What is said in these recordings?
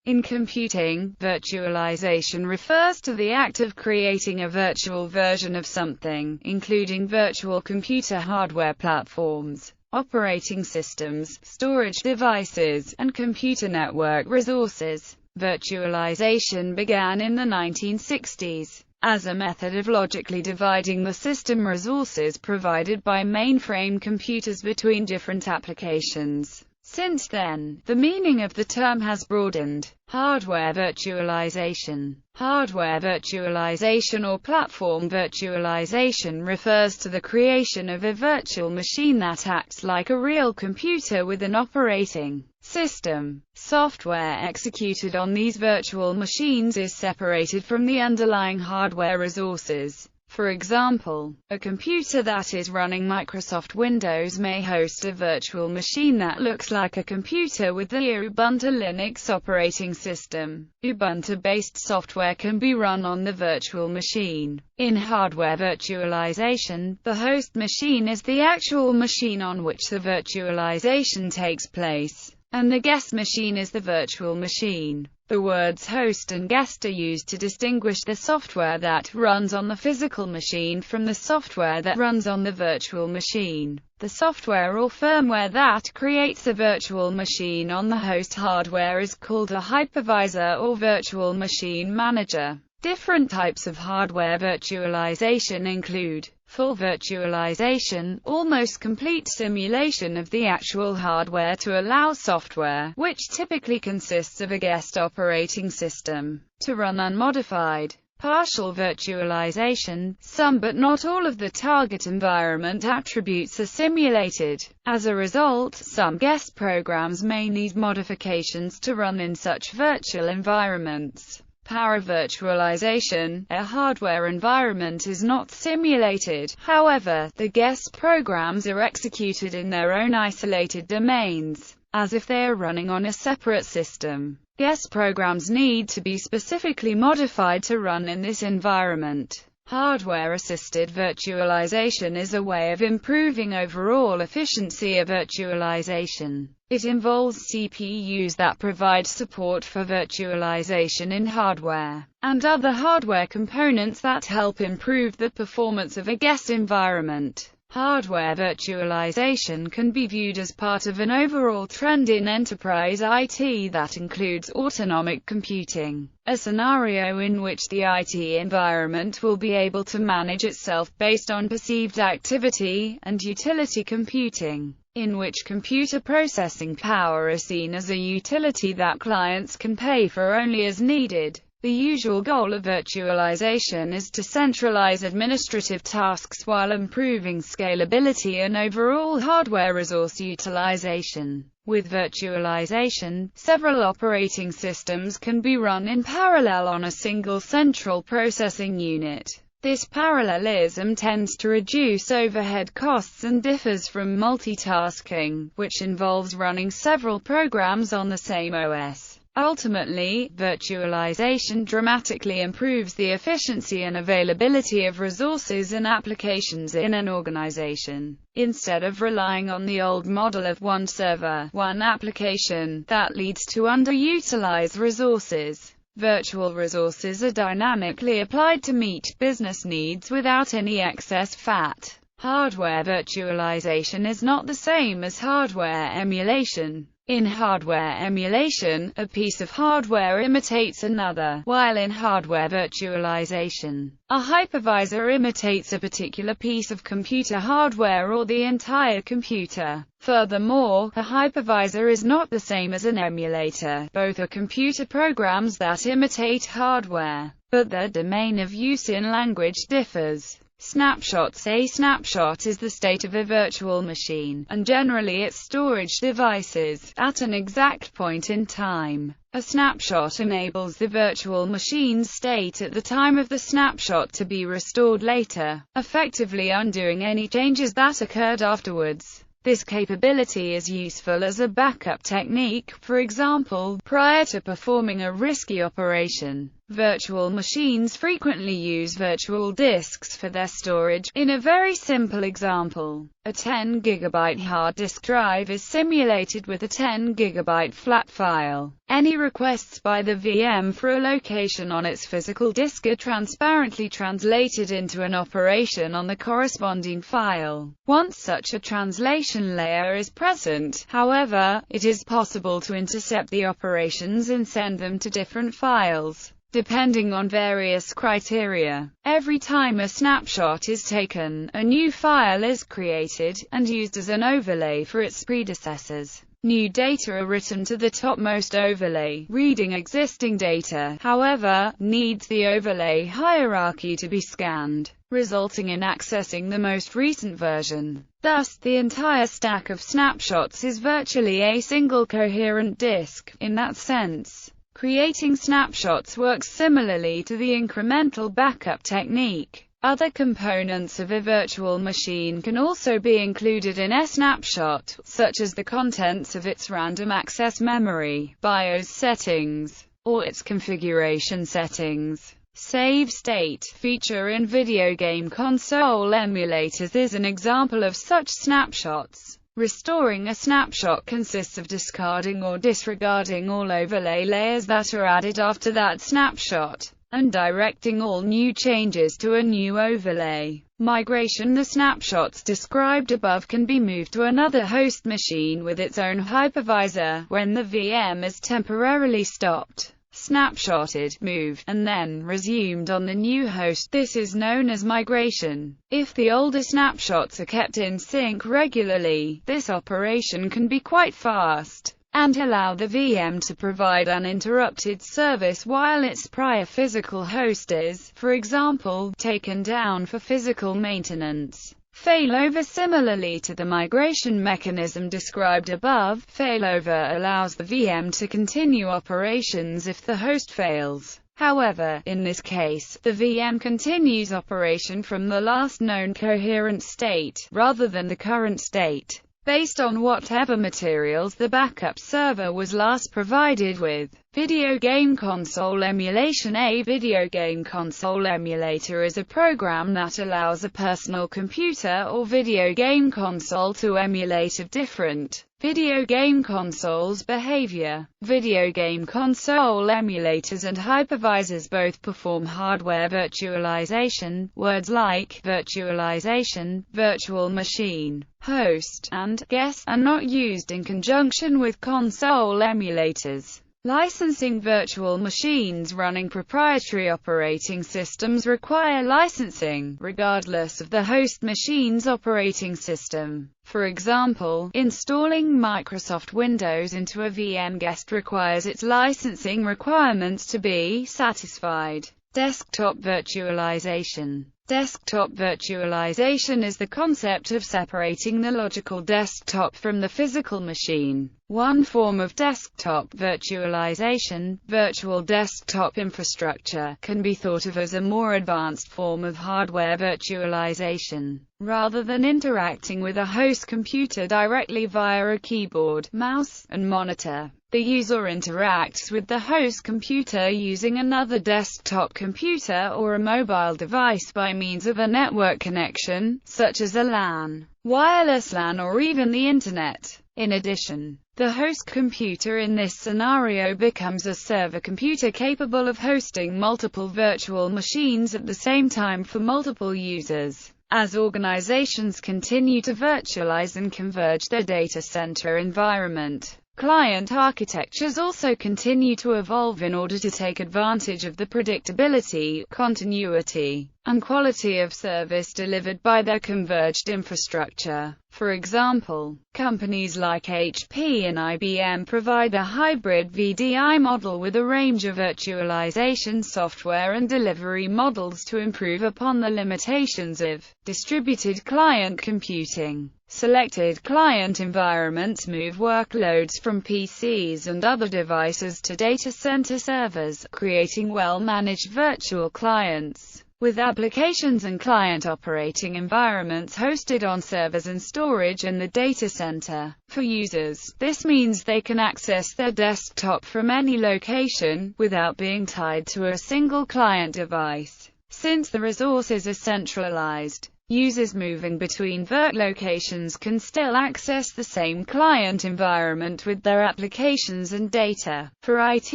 In computing, virtualization refers to the act of creating a virtual version of something, including virtual computer hardware platforms, operating systems, storage devices, and computer network resources. Virtualization began in the 1960s as a method of logically dividing the system resources provided by mainframe computers between different applications. Since then, the meaning of the term has broadened. Hardware virtualization. Hardware virtualization or platform virtualization refers to the creation of a virtual machine that acts like a real computer with an operating system. Software executed on these virtual machines is separated from the underlying hardware resources. For example, a computer that is running Microsoft Windows may host a virtual machine that looks like a computer with the Ubuntu Linux operating system. Ubuntu-based software can be run on the virtual machine. In hardware virtualization, the host machine is the actual machine on which the virtualization takes place, and the guest machine is the virtual machine. The words host and guest are used to distinguish the software that runs on the physical machine from the software that runs on the virtual machine. The software or firmware that creates a virtual machine on the host hardware is called a hypervisor or virtual machine manager. Different types of hardware virtualization include full virtualization, almost complete simulation of the actual hardware to allow software, which typically consists of a guest operating system, to run unmodified. Partial virtualization, some but not all of the target environment attributes are simulated. As a result, some guest programs may need modifications to run in such virtual environments. Paravirtualization, a hardware environment is not simulated, however, the guest programs are executed in their own isolated domains, as if they are running on a separate system. Guest programs need to be specifically modified to run in this environment. Hardware-assisted virtualization is a way of improving overall efficiency of virtualization. It involves CPUs that provide support for virtualization in hardware, and other hardware components that help improve the performance of a guest environment. Hardware virtualization can be viewed as part of an overall trend in enterprise IT that includes autonomic computing, a scenario in which the IT environment will be able to manage itself based on perceived activity, and utility computing, in which computer processing power is seen as a utility that clients can pay for only as needed. The usual goal of virtualization is to centralize administrative tasks while improving scalability and overall hardware resource utilization. With virtualization, several operating systems can be run in parallel on a single central processing unit. This parallelism tends to reduce overhead costs and differs from multitasking, which involves running several programs on the same OS. Ultimately, virtualization dramatically improves the efficiency and availability of resources and applications in an organization. Instead of relying on the old model of one server, one application, that leads to underutilized resources. Virtual resources are dynamically applied to meet business needs without any excess fat. Hardware virtualization is not the same as hardware emulation. In hardware emulation, a piece of hardware imitates another, while in hardware virtualization, a hypervisor imitates a particular piece of computer hardware or the entire computer. Furthermore, a hypervisor is not the same as an emulator. Both are computer programs that imitate hardware, but their domain of use in language differs. Snapshots. A snapshot is the state of a virtual machine, and generally its storage devices, at an exact point in time. A snapshot enables the virtual machine's state at the time of the snapshot to be restored later, effectively undoing any changes that occurred afterwards. This capability is useful as a backup technique, for example, prior to performing a risky operation. Virtual machines frequently use virtual disks for their storage. In a very simple example, a 10 GB hard disk drive is simulated with a 10 GB flat file. Any requests by the VM for a location on its physical disk are transparently translated into an operation on the corresponding file. Once such a translation layer is present, however, it is possible to intercept the operations and send them to different files, depending on various criteria. Every time a snapshot is taken, a new file is created, and used as an overlay for its predecessors. New data are written to the topmost overlay. Reading existing data, however, needs the overlay hierarchy to be scanned, resulting in accessing the most recent version. Thus, the entire stack of snapshots is virtually a single coherent disk. In that sense, creating snapshots works similarly to the incremental backup technique. Other components of a virtual machine can also be included in a snapshot, such as the contents of its random access memory, BIOS settings, or its configuration settings. Save state feature in video game console emulators is an example of such snapshots. Restoring a snapshot consists of discarding or disregarding all overlay layers that are added after that snapshot, and directing all new changes to a new overlay. Migration. The snapshots described above can be moved to another host machine with its own hypervisor, when the VM is temporarily stopped, snapshotted, moved, and then resumed on the new host. This is known as migration. If the older snapshots are kept in sync regularly, this operation can be quite fast, and allow the VM to provide uninterrupted service while its prior physical host is, for example, taken down for physical maintenance. Failover. Similarly to the migration mechanism described above, failover allows the VM to continue operations if the host fails. However, in this case, the VM continues operation from the last known coherent state, rather than the current state, based on whatever materials the backup server was last provided with. Video game console emulation. A video game console emulator is a program that allows a personal computer or video game console to emulate a different video game console's behavior. Video game console emulators and hypervisors both perform hardware virtualization. Words like virtualization, virtual machine, host, and guest are not used in conjunction with console emulators. Licensing. Virtual machines running proprietary operating systems require licensing, regardless of the host machine's operating system. For example, installing Microsoft Windows into a VM guest requires its licensing requirements to be satisfied. Desktop virtualization. Desktop virtualization is the concept of separating the logical desktop from the physical machine. One form of desktop virtualization, virtual desktop infrastructure, can be thought of as a more advanced form of hardware virtualization. Rather than interacting with a host computer directly via a keyboard, mouse, and monitor, the user interacts with the host computer using another desktop computer or a mobile device by means of a network connection, such as a LAN, wireless LAN, or even the Internet. In addition, the host computer in this scenario becomes a server computer capable of hosting multiple virtual machines at the same time for multiple users. As organizations continue to virtualize and converge their data center environment, client architectures also continue to evolve in order to take advantage of the predictability, continuity, and quality of service delivered by their converged infrastructure. For example, companies like HP and IBM provide a hybrid VDI model with a range of virtualization software and delivery models to improve upon the limitations of distributed client computing. Selected client environments move workloads from PCs and other devices to data center servers, creating well-managed virtual clients. with applications and client operating environments hosted on servers and storage in the data center. For users, this means they can access their desktop from any location, without being tied to a single client device. Since the resources are centralized, users moving between locations can still access the same client environment with their applications and data. For IT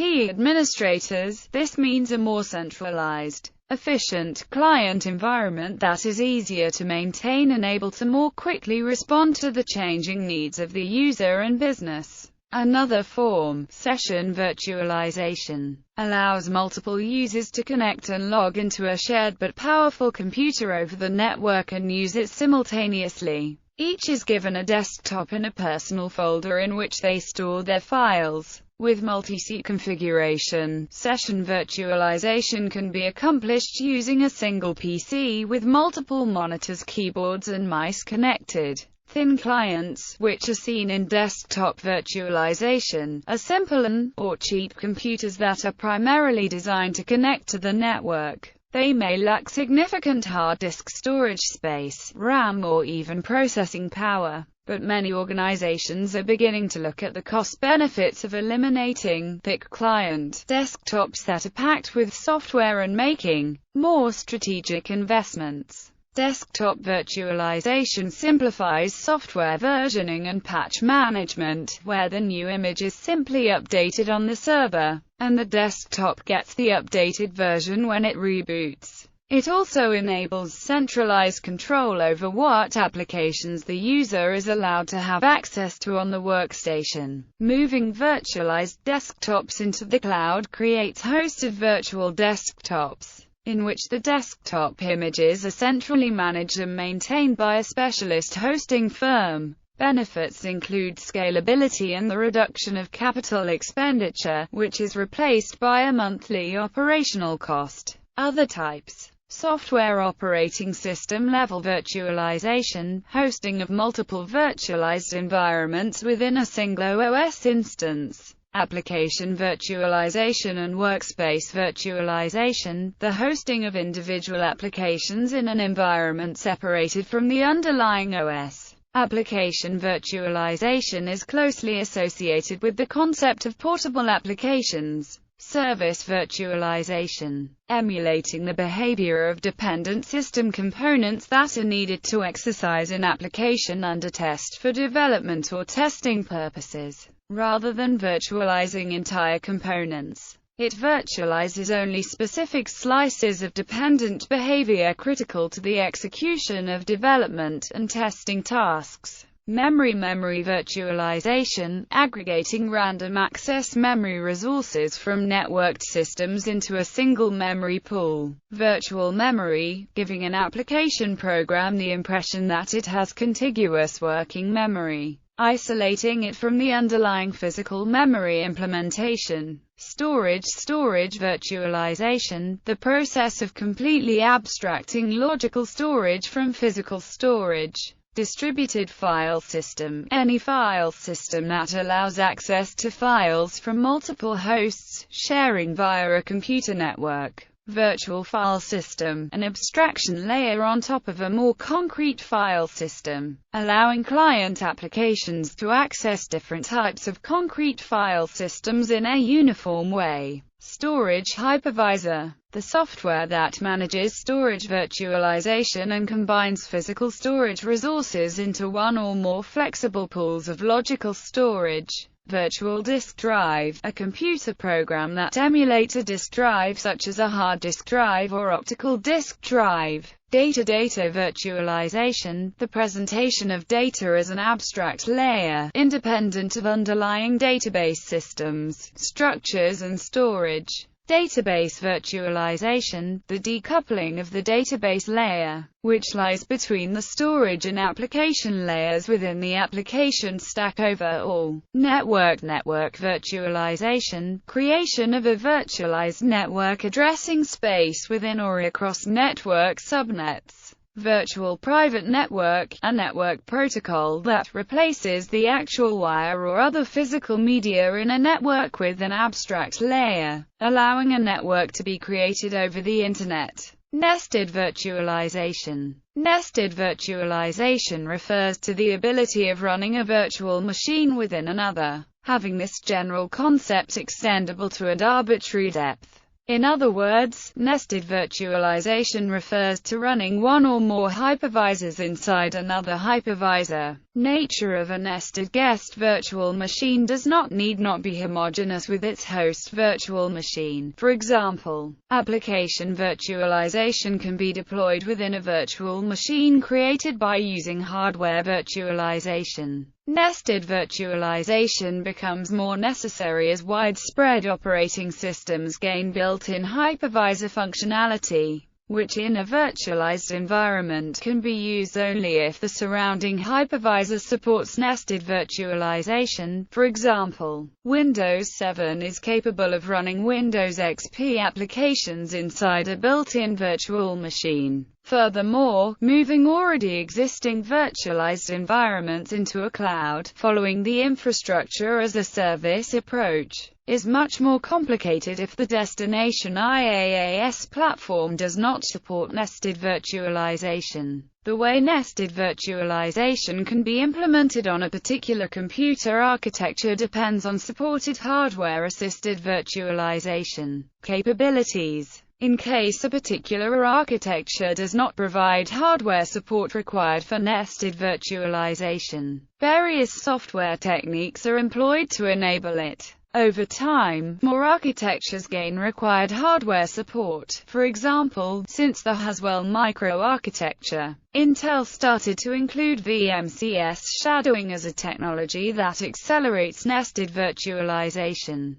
administrators, this means a more centralized, efficient client environment that is easier to maintain and able to more quickly respond to the changing needs of the user and business. Another form, session virtualization, allows multiple users to connect and log into a shared but powerful computer over the network and use it simultaneously. Each is given a desktop and a personal folder in which they store their files. With multi-seat configuration, session virtualization can be accomplished using a single PC with multiple monitors, keyboards and mice connected. Thin clients, which are seen in desktop virtualization, are simple or cheap computers that are primarily designed to connect to the network. They may lack significant hard disk storage space, RAM or even processing power. But many organizations are beginning to look at the cost benefits of eliminating thick client desktops that are packed with software and making more strategic investments. Desktop virtualization simplifies software versioning and patch management, where the new image is simply updated on the server, and the desktop gets the updated version when it reboots. It also enables centralized control over what applications the user is allowed to have access to on the workstation. Moving virtualized desktops into the cloud creates hosted virtual desktops, in which the desktop images are centrally managed and maintained by a specialist hosting firm. Benefits include scalability and the reduction of capital expenditure, which is replaced by a monthly operational cost. Other types: software operating system level virtualization, hosting of multiple virtualized environments within a single OS instance. Application virtualization and workspace virtualization, the hosting of individual applications in an environment separated from the underlying OS. Application virtualization is closely associated with the concept of portable applications. Service virtualization, emulating the behavior of dependent system components that are needed to exercise an application under test for development or testing purposes. Rather than virtualizing entire components, it virtualizes only specific slices of dependent behavior critical to the execution of development and testing tasks. Memory virtualization, aggregating random access memory resources from networked systems into a single memory pool. Virtual memory, giving an application program the impression that it has contiguous working memory, isolating it from the underlying physical memory implementation. Storage virtualization, the process of completely abstracting logical storage from physical storage. Distributed file system, any file system that allows access to files from multiple hosts, sharing via a computer network. Virtual file system, an abstraction layer on top of a more concrete file system, allowing client applications to access different types of concrete file systems in a uniform way. Storage hypervisor, the software that manages storage virtualization and combines physical storage resources into one or more flexible pools of logical storage. Virtual disk drive, a computer program that emulates a disk drive such as a hard disk drive or optical disk drive. Data virtualization, the presentation of data as an abstract layer, independent of underlying database systems, structures and storage. Database virtualization, the decoupling of the database layer, which lies between the storage and application layers within the application stack overall. Network virtualization, creation of a virtualized network addressing space within or across network subnets. Virtual private network, a network protocol that replaces the actual wire or other physical media in a network with an abstract layer, allowing a network to be created over the Internet. Nested virtualization. Nested virtualization refers to the ability of running a virtual machine within another, having this general concept extendable to an arbitrary depth. In other words, nested virtualization refers to running one or more hypervisors inside another hypervisor. Nature of a nested guest virtual machine does not need not be homogeneous with its host virtual machine. For example, application virtualization can be deployed within a virtual machine created by using hardware virtualization. Nested virtualization becomes more necessary as widespread operating systems gain built-in hypervisor functionality, which in a virtualized environment can be used only if the surrounding hypervisor supports nested virtualization. For example, Windows 7 is capable of running Windows XP applications inside a built-in virtual machine. Furthermore, moving already existing virtualized environments into a cloud, following the infrastructure as a service approach, is much more complicated if the destination IaaS platform does not support nested virtualization. The way nested virtualization can be implemented on a particular computer architecture depends on supported hardware-assisted virtualization capabilities. In case a particular architecture does not provide hardware support required for nested virtualization, various software techniques are employed to enable it. Over time, more architectures gain required hardware support. For example, since the Haswell microarchitecture, Intel started to include VMCS shadowing as a technology that accelerates nested virtualization.